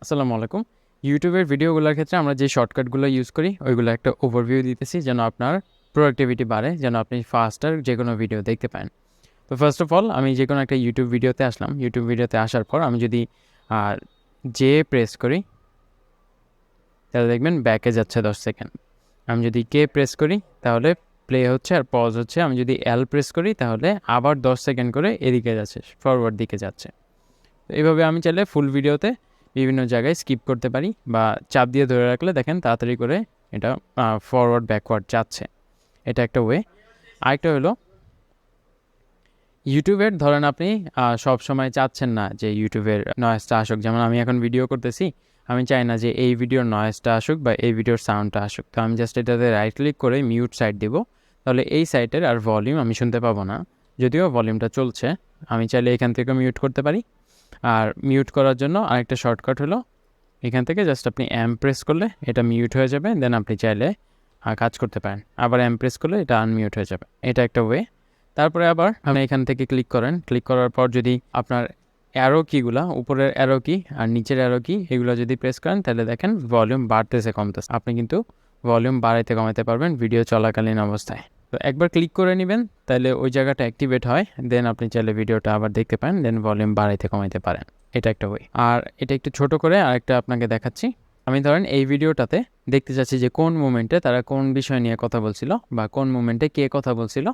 আসসালামু আলাইকুম। ইউটিউবের ভিডিওগুলোর ক্ষেত্রে আমরা যে শর্টকাটগুলো ইউজ করি ওইগুলো একটা ওভারভিউ দিতেছি যেন আপনার প্রোডাক্টিভিটি বাড়ে, যেন আপনি ফাস্টার যে কোনো ভিডিও দেখতে পান। তো ফার্স্ট অফ অল আমি যে কোনো একটা ইউটিউব ভিডিওতে আসলাম। ইউটিউব ভিডিওতে আসার পর আমি যদি যে প্রেস করি তাহলে দেখবেন ব্যাকে যাচ্ছে 10 সেকেন্ড। আমি যদি কে প্রেস করি তাহলে প্লে হচ্ছে আর পজ হচ্ছে। আমি যদি এল প্রেস করি তাহলে আবার 10 সেকেন্ড করে এদিকে যাচ্ছে, ফরওয়ার্ড দিকে যাচ্ছে। তো এইভাবে আমি চাইলে ফুল ভিডিওতে বিভিন্ন জায়গায় স্কিপ করতে পারি বা চাপ দিয়ে ধরে রাখলে দেখেন তাড়াতাড়ি করে এটা ফরওয়ার্ড ব্যাকওয়ার্ড যাচ্ছে। এটা একটা ওয়ে। আরেকটা হলো ইউটিউবের ধরেন আপনি সব সময় চাচ্ছেন না যে ইউটিউবের নয়েজটা আসুক। যেমন আমি এখন ভিডিও করতেছি, আমি চাই না যে এই ভিডিওর নয়েজটা আসুক বা এই ভিডিওর সাউন্ডটা আসুক। তো আমি জাস্ট এটাতে রাইট ক্লিক করে মিউট সাইড দিব, তাহলে এই সাইটের আর ভলিউম আমি শুনতে পাবো না। যদিও ভলিউমটা চলছে, আমি চাইলে এখান থেকে মিউট করতে পারি। আর মিউট করার জন্য আরেকটা শর্টকাট হলো এখান থেকে জাস্ট আপনি প্রেস করলে এটা মিউট হয়ে যাবে, দেন আপনি চাইলে কাজ করতে পারেন। আবার প্রেস করলে এটা আনমিউট হয়ে যাবে। এটা একটা ওয়ে। তারপরে আবার আপনি এখান থেকে ক্লিক করেন। ক্লিক করার পর যদি আপনার অ্যারো কিগুলা, উপরের অ্যারো কি আর নিচের অ্যারো কি, এগুলো যদি প্রেস করেন তাহলে দেখেন ভলিউম বাড়তেছে কমতেছে। আপনি কিন্তু ভলিউম বাড়াইতে কমাতে পারবেন ভিডিও চলাকালীন অবস্থায়। তো একবার ক্লিক করে নেবেন, তাহলে ওই জায়গাটা অ্যাক্টিভেট হয়, দেন আপনি চাইলে ভিডিওটা আবার দেখতে পারেন, দেন ভলিউম বাড়াইতে কমাইতে পারেন। এটা একটা ওয়ে। আর এটা একটু ছোট করে আরেকটা আপনাকে দেখাচ্ছি। আমি ধরেন এই ভিডিওটাতে দেখতে চাচ্ছি যে কোন মোমেন্টে তারা কোন বিষয় নিয়ে কথা বলছিল বা কোন মোমেন্টে কে কথা বলছিল।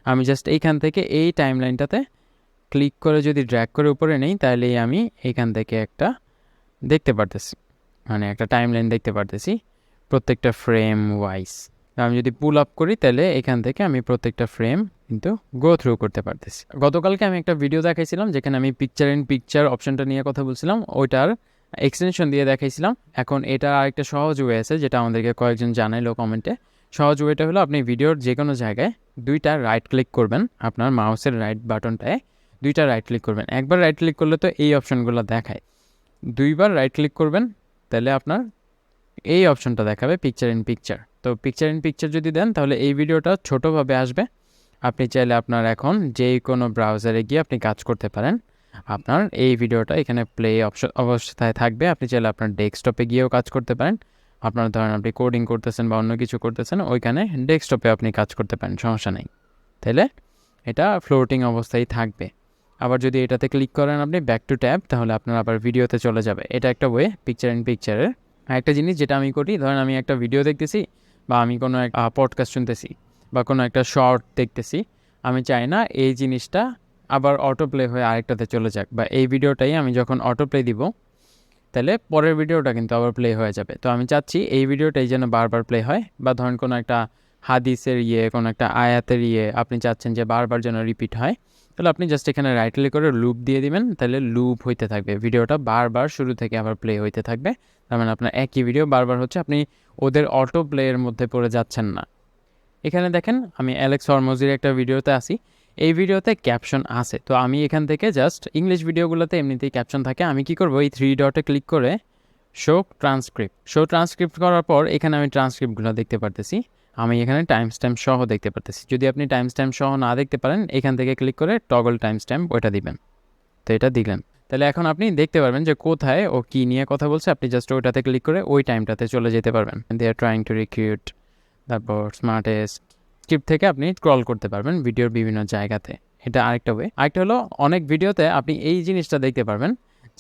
আমি জাস্ট এইখান থেকে এই টাইমলাইনটাতে ক্লিক করে যদি ড্র্যাগ করে উপরে নেই, তাহলেই আমি এইখান থেকে একটা দেখতে পারতেছি, মানে একটা টাইমলাইন দেখতে পারতেছি প্রত্যেকটা ফ্রেম ওয়াইজ। আমি যদি পুল আপ করি তাহলে এখান থেকে আমি প্রত্যেকটা ফ্রেম কিন্তু গো থ্রু করতে পারতেছি। গতকালকে আমি একটা ভিডিও দেখাইছিলাম যেখানে আমি পিকচার ইন পিকচার অপশনটা নিয়ে কথা বলছিলাম, ওইটার এক্সটেনশন দিয়ে দেখাইছিলাম। এখন এটা আরেকটা সহজ ওয়ে আছে যেটা আমাদেরকে কয়েকজন জানাইলো কমেন্টে। সহজ ওয়েটা হলো আপনি ভিডিওর যে কোনো জায়গায় দুইটা রাইট ক্লিক করবেন, আপনার মাউসের রাইট বাটনটায় দুইটা রাইট ক্লিক করবেন। একবার রাইট ক্লিক করলে তো এই অপশনগুলো দেখায়, দুইবার রাইট ক্লিক করবেন তাহলে আপনার এই অপশনটা দেখাবে পিকচার ইন পিকচার। তো পিকচার ইন পিকচার যদি দেন তাহলে এই ভিডিওটা ছোটোভাবে আসবে। আপনি চাইলে আপনার এখন যেই কোনো ব্রাউজারে গিয়ে আপনি কাজ করতে পারেন। আপনার এই ভিডিওটা এখানে প্লে অবস্থায় থাকবে। আপনি চাইলে আপনার ডেস্কটপে গিয়েও কাজ করতে পারেন। আপনার ধরেন আপনি কোডিং করতেছেন বা অন্য কিছু করতেছেন, ওইখানে ডেস্কটপে আপনি কাজ করতে পারেন, সমস্যা নেই। তাহলে এটা ফ্লোটিং অবস্থায় থাকবে। আবার যদি এটাতে ক্লিক করেন আপনি ব্যাক টু ট্যাব, তাহলে আপনার আবার ভিডিওতে চলে যাবে। এটা একটা ওয়ে পিকচার ইন পিকচারের। একটা জিনিস যেটা আমি করি, ধরেন আমি একটা ভিডিও দেখতেছি বা আমি কোনো এক পডকাস্ট শুনতেছি বা কোনো একটা শর্ট দেখতেছি, আমি চাই না এই জিনিসটা আবার অটো প্লে হয়ে আরেকটাতে চলে যাক, বা এই ভিডিওটাই আমি যখন অটো প্লে দিব তাহলে পরের ভিডিওটা কিন্তু আবার প্লে হয়ে যাবে। তো আমি চাচ্ছি এই ভিডিওটাই যেন বারবার প্লে হয়, বা ধরেন কোনো একটা হাদিসের কোনো একটা আয়াতের আপনি চাচ্ছেন যে বারবার যেন রিপিট হয়, তাহলে আপনি জাস্ট এখানে রাইট ক্লিক করে লুপ দিয়ে দিবেন, তাহলে লুপ হইতে থাকবে, ভিডিওটা বারবার শুরু থেকে আবার প্লে হইতে থাকবে। তার মানে আপনার একই ভিডিও বারবার হচ্ছে, আপনি ওদের অটো প্লেয়ের মধ্যে পড়ে যাচ্ছেন না। এখানে দেখেন আমি অ্যালেক্স হরমোজির একটা ভিডিওতে আসি, এই ভিডিওতে ক্যাপশন আছে। তো আমি এখান থেকে জাস্ট ইংলিশ ভিডিওগুলোতে এমনিতেই ক্যাপশন থাকে, আমি কি করব এই 3 ডটে ক্লিক করে শো ট্রান্সক্রিপ্ট করার পর এখানে আমি ট্রান্সক্রিপ্টগুলো দেখতে পারতেছি। আমি এখানে টাইম স্ট্যাম্প সহ দেখতে পারতেছি। যদি আপনি টাইম স্ট্যাম্প সহ না দেখতে পারেন, এখান থেকে ক্লিক করে টগল টাইম স্ট্যাম্প ওইটা দিবেন। তো এটা দিলেন, তাহলে এখন আপনি দেখতে পারবেন যে কোথায় ও কী নিয়ে কথা বলছে। আপনি জাস্ট ওইটাতে ক্লিক করে ওই টাইমটাতে চলে যেতে পারবেন। দে আর ট্রাইং টু রিক্রুট, তারপর স্মার্টেস্ট স্ক্রিপ্ট থেকে আপনি স্ক্রল করতে পারবেন ভিডিওর বিভিন্ন জায়গাতে। এটা আরেকটা ওয়ে। আরেকটা হলো অনেক ভিডিওতে আপনি এই জিনিসটা দেখতে পারবেন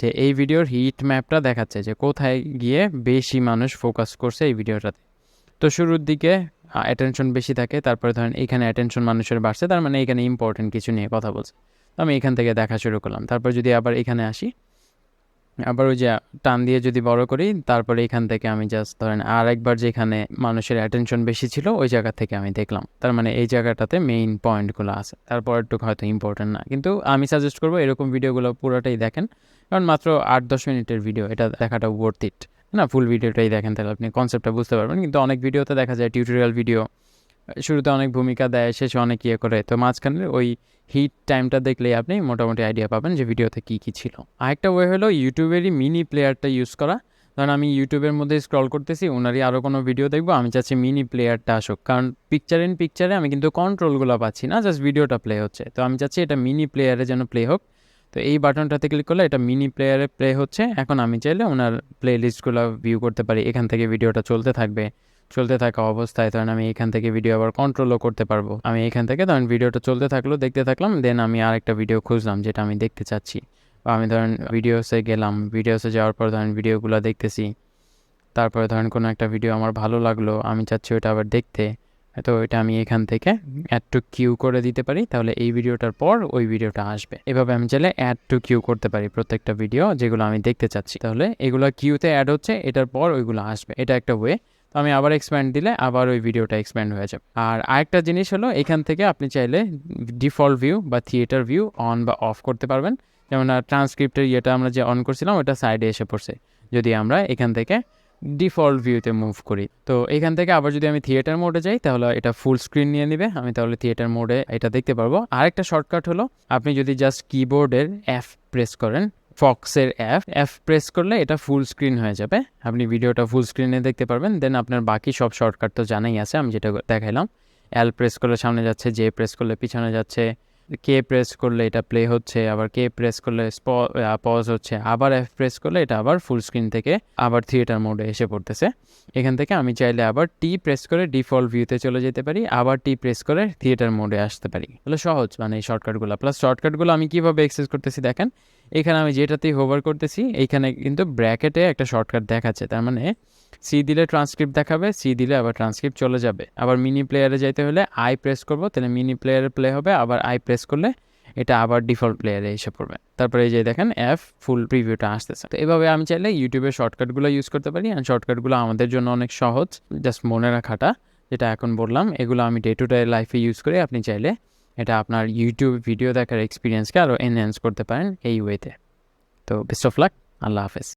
যে এই ভিডিওর হিট ম্যাপটা দেখাচ্ছে যে কোথায় গিয়ে বেশি মানুষ ফোকাস করছে এই ভিডিওটাতে। তো শুরুর দিকে অ্যাটেনশন বেশি থাকে, তারপরে ধরেন এখানে অ্যাটেনশন মানুষের বাড়ছে, তার মানে এখানে ইম্পর্টেন্ট কিছু নিয়ে কথা বলছে। তো আমি এখান থেকে দেখা শুরু করলাম। তারপর যদি আবার এখানে আসি, আবার ওই যে টান দিয়ে যদি বড় করি, তারপরে এখান থেকে আমি জাস্ট ধরেন আর একবার যেখানে মানুষের অ্যাটেনশন বেশি ছিল ওই জায়গা থেকে আমি দেখলাম। তার মানে এই জায়গাটাতে মেইন পয়েন্টগুলো আছে, তারপর একটু হয়তো ইম্পর্টেন্ট না, কিন্তু আমি সাজেস্ট করবো এরকম ভিডিওগুলো পুরোটাই দেখেন, কারণ মাত্র 8-10 মিনিটের ভিডিও, এটা দেখাটা ওয়ার্থ ইট না। ফুল ভিডিওটাই দেখেন, তাহলে আপনি কনসেপ্টটা বুঝতে পারবেন। কিন্তু অনেক ভিডিওতে দেখা যায় টিউটোরিয়াল ভিডিও, শুরুতে অনেক ভূমিকা দেয়, শেষে অনেক করে, তো মাঝখানে ওই হিট টাইমটা দেখলেই আপনি মোটামুটি আইডিয়া পাবেন যে ভিডিওতে কী কী ছিল। আরেকটা ওয়ে হলো ইউটিউবেরই মিনি প্লেয়ারটা ইউজ করা। ধরেন আমি ইউটিউবের মধ্যে স্ক্রল করতেছি, ওনারই আরও কোনো ভিডিও দেখবো, আমি চাচ্ছি মিনি প্লেয়ারটা আসুক, কারণ পিকচার ইন পিকচারে আমি কিন্তু কন্ট্রোলগুলো পাচ্ছি না, জাস্ট ভিডিওটা প্লে হচ্ছে। তো আমি চাচ্ছি এটা মিনি প্লেয়ারে যেন প্লে হোক। তো তো এই বাটনটাতে ক্লিক করলে এটা মিনি প্লেয়ারে প্লে হচ্ছে। এখন আমি চাইলে ওনার প্লে লিস্টগুলো ভিউ করতে পারি। এখান থেকে ভিডিওটা চলতে থাকবে, চলতে থাকা অবস্থায় ধরেন আমি এখান থেকে ভিডিও আবার কন্ট্রোলও করতে পারবো। আমি এখান থেকে ধরেন ভিডিওটা চলতে থাকলো, দেখতে থাকলাম, দেন আমি আরেকটা ভিডিও খুঁজলাম যেটা আমি দেখতে চাচ্ছি, বা আমি ধরেন ভিডিওসে গেলাম, ভিডিওসে যাওয়ার পর ধরেন ভিডিওগুলো দেখতেছি, তারপরে ধরেন কোনো একটা ভিডিও আমার ভালো লাগলো, আমি চাচ্ছি ওইটা আবার দেখতে, তো এটা আমি এখান থেকে অ্যাড টু কিউ করে দিতে পারি, তাহলে এই ভিডিওটার পর ওই ভিডিওটা আসবে। এভাবে আমি চাইলে অ্যাড টু কিউ করতে পারি প্রত্যেকটা ভিডিও যেগুলো আমি দেখতে চাচ্ছি, তাহলে এগুলো কিউতে অ্যাড হচ্ছে, এটার পর ওইগুলো আসবে। এটা একটা ওয়ে। তো আমি আবার এক্সপ্যান্ড দিলে আবার ওই ভিডিওটা এক্সপ্যান্ড হয়ে যাবে। আর আরেকটা জিনিস হলো, এখান থেকে আপনি চাইলে ডিফল্ট ভিউ বা থিয়েটার ভিউ অন বা অফ করতে পারবেন। যেমন ট্রান্সক্রিপ্টের ইয়েটা আমরা যে অন করছিলাম ওটা সাইডে এসে পড়ছে, যদি আমরা এখান থেকে ডিফল্ট ভিউতে মুভ করি। তো এখান থেকে আবার যদি আমি থিয়েটার মোডে যাই তাহলে এটা ফুল স্ক্রিন নিয়ে নেবে, আমি তাহলে থিয়েটার মোডে এটা দেখতে পারবো। আরেকটা শর্টকাট হলো, আপনি যদি জাস্ট কিবোর্ডের F প্রেস করেন, ফক্সের F প্রেস করলে এটা ফুল স্ক্রিন হয়ে যাবে, আপনি ভিডিওটা ফুল স্ক্রিনে দেখতে পারবেন। দেন আপনার বাকি সব শর্টকাট তো জানাই আছে, আমি যেটা দেখাইলাম, L প্রেস করলে সামনে যাচ্ছে, J প্রেস করলে পিছনে যাচ্ছে, কে প্রেস করলে এটা প্লে হচ্ছে, আবার কে প্রেস করলে পজ হচ্ছে, আবার F প্রেস করলে এটা আবার ফুল স্ক্রিন থেকে আবার থিয়েটার মোডে এসে পড়তেছে। এখান থেকে আমি চাইলে আবার টি প্রেস করে ডিফল্ট ভিউতে চলে যেতে পারি, আবার টি প্রেস করে থিয়েটার মোডে আসতে পারি। তাহলে সহজ মানে এই শর্টকাটগুলো। প্লাস শর্টকাটগুলো আমি কীভাবে অ্যাক্সেস করতেছি দেখেন, এখানে আমি যেটাতেই হোভার করতেছি এইখানে কিন্তু ব্র্যাকেটে একটা শর্টকাট দেখাচ্ছে, তার মানে সি দিলে ট্রান্সক্রিপ্ট দেখাবে, সি দিলে আবার ট্রান্সক্রিপ্ট চলে যাবে। আবার মিনি প্লেয়ারে যাইতে হলে আই প্রেস করব, তাহলে মিনি প্লেয়ারে প্লে হবে, আবার আই প্রেস করলে এটা আবার ডিফল্ট প্লেয়ারে এসে পড়বে। তারপরে এই যে দেখেন F ফুল প্রিভিউটা আসতেছে। তো এভাবে আমি চাইলে ইউটিউবের শর্টকাটগুলো ইউজ করতে পারি, অ্যান্ড শর্টকাটগুলো আমাদের জন্য অনেক সহজ, জাস্ট মনে রাখাটা, যেটা এখন বললাম এগুলো আমি ডে টু ডে লাইফে ইউজ করি। আপনি চাইলে এটা আপনার ইউটিউব ভিডিও দেখার এক্সপিরিয়েন্সকে আরও এনহ্যান্স করতে পারেন এই ওয়েতে। তো বেস্ট অফ লাক, আল্লাহ হাফেজ।